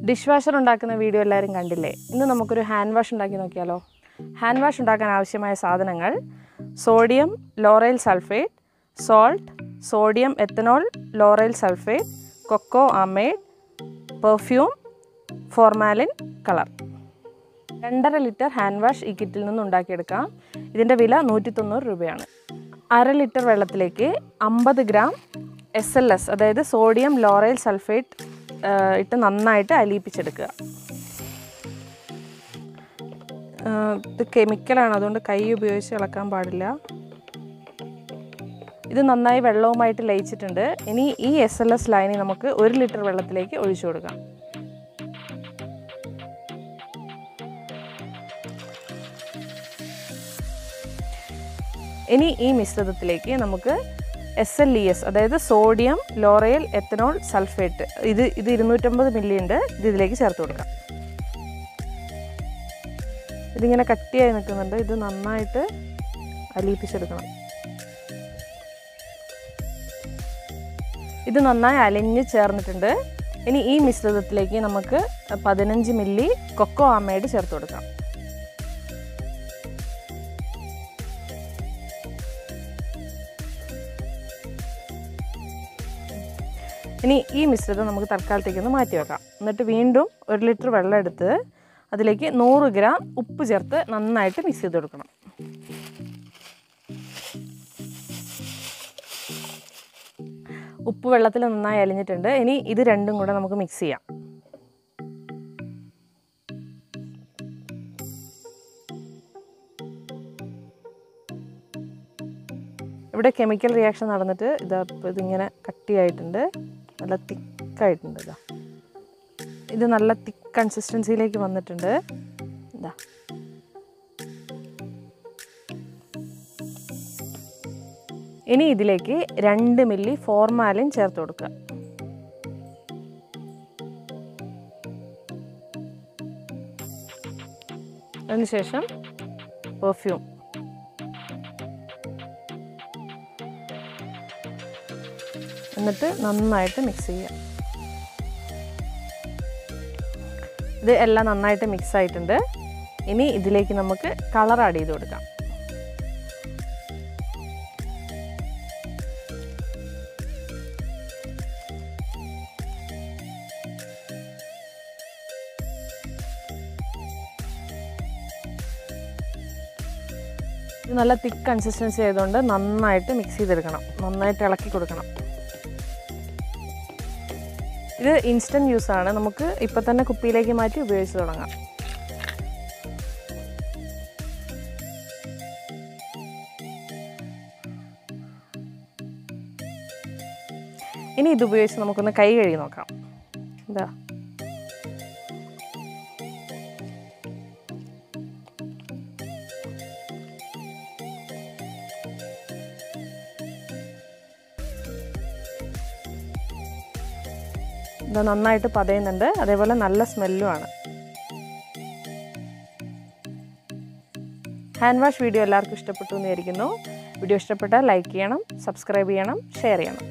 Dish washer ഉണ്ടാക്കുന്ന video എല്ലാവരും കണ്ടില്ലേ? ഇന്ന് നമുക്കൊരു ഹാൻഡ് വാഷ് ഉണ്ടാക്കി നോക്കിയാലോ? ഹാൻഡ് വാഷ് ഉണ്ടാക്കാൻ ആവശ്യമായ സാധനങ്ങൾ: sodium lauryl sulphate, salt, sodium ethanol lauryl sulphate, coco amide, perfume, formalin, colour. 2.5 litre hand wash ഈ കിറ്റിൽ നിന്ന് ഉണ്ടാക്കിയെടുക്കാം. ഇതിൻ്റെ വില 190 രൂപയാണ്. 1/2 ലിറ്റർ വെള്ളത്തിലേക്ക് 50 ഗ്രാം SLS അതായത് സോഡിയം ലോറൈൽ സൾഫേറ്റ് ഇട്ട് നന്നായിട്ട് അലിയിപ്പിച്ചെടുക്കുക. ഇത് കെമിക്കലാണ്, അതുകൊണ്ട് കൈ ഉപയോഗിച്ച് ഇളക്കാൻ പാടില്ല. ഇത് നന്നായി വെള്ളവുമായിട്ട് ലയിച്ചിട്ടുണ്ട്. ഇനി ഈ SLS ലൈനി നമുക്ക് 1 ലിറ്റർ വെള്ളത്തിലേക്ക് ഒഴിച്ചു കൊടുക്കാം. ഇനി ഈ മിശ്രിതത്തിലേക്ക് നമുക്ക് SLES അതായത് സോഡിയം ലോറൈൽ എത്തനോൾ സൾഫേറ്റ് ഇത് 250 മില്ലി ഉണ്ട്. ഇത് ഇതിലേക്ക് ചേർത്ത് കൊടുക്കാം. ഇതിങ്ങനെ കട്ടിയായി നിൽക്കുന്നുണ്ട്. ഇത് നന്നായിട്ട് അലിയിപ്പിച്ചെടുക്കണം. ഇത് നന്നായി അലിഞ്ഞ് ചേർന്നിട്ടുണ്ട്. ഇനി ഈ മിശ്രിതത്തിലേക്ക് നമുക്ക് 15 മില്ലി കൊക്കോ ആമേഡ് ചേർത്ത് കൊടുക്കാം. ഇനി ഈ മിശ്രിതം നമുക്ക് തൽക്കാലത്തേക്കൊന്ന് മാറ്റി വെക്കാം. എന്നിട്ട് വീണ്ടും 1 ലിറ്റർ വെള്ളം എടുത്ത് അതിലേക്ക് 100 ഗ്രാം ഉപ്പ് ചേർത്ത് നന്നായിട്ട് മിക്സ് ചെയ്ത് കൊടുക്കണം. ഉപ്പ് വെള്ളത്തിൽ നന്നായി അലിഞ്ഞിട്ടുണ്ട്. ഇനി ഇത് രണ്ടും കൂടെ നമുക്ക് മിക്സ് ചെയ്യാം. ഇവിടെ കെമിക്കൽ റിയാക്ഷൻ നടന്നിട്ട് ഇതിങ്ങനെ കട്ടിയായിട്ടുണ്ട്, നല്ല തിക്കായിട്ടുണ്ട്. ഇത് നല്ല തിക്ക് കൺസിസ്റ്റൻസിയിലേക്ക് വന്നിട്ടുണ്ട്. ഇനി ഇതിലേക്ക് 2 മില്ലി ഫോർമാലിൻ ചേർത്ത് കൊടുക്കുക. അതിനുശേഷം പെർഫ്യൂം, എന്നിട്ട് നന്നായിട്ട് മിക്സ് ചെയ്യാം. ഇത് എല്ലാം നന്നായിട്ട് മിക്സ് ആയിട്ടുണ്ട്. ഇനി ഇതിലേക്ക് നമുക്ക് കളർ ആഡ് ചെയ്ത് കൊടുക്കാം. ഇത് നല്ല തിക്ക് കൺസിസ്റ്റൻസി ആയതുകൊണ്ട് നന്നായിട്ട് മിക്സ് ചെയ്തെടുക്കണം, നന്നായിട്ട് ഇളക്കി കൊടുക്കണം. ഇത് ഇൻസ്റ്റൻറ്റ് യൂസാണ്. നമുക്ക് ഇപ്പം തന്നെ കുപ്പിയിലേക്ക് മാറ്റി ഉപയോഗിച്ച് തുടങ്ങാം. ഇനി ഇത് ഉപയോഗിച്ച് നമുക്കൊന്ന് കൈ കഴുകി നോക്കാം. ഇതാ, ഇത് നന്നായിട്ട് പതയുന്നുണ്ട്. അതേപോലെ നല്ല സ്മെല്ലുമാണ്. ഹാൻഡ് വാഷ് വീഡിയോ എല്ലാവർക്കും ഇഷ്ടപ്പെട്ടു എന്ന് വിചാരിക്കുന്നു. വീഡിയോ ഇഷ്ടപ്പെട്ടാൽ ലൈക്ക് ചെയ്യണം, സബ്സ്ക്രൈബ് ചെയ്യണം, ഷെയർ ചെയ്യണം.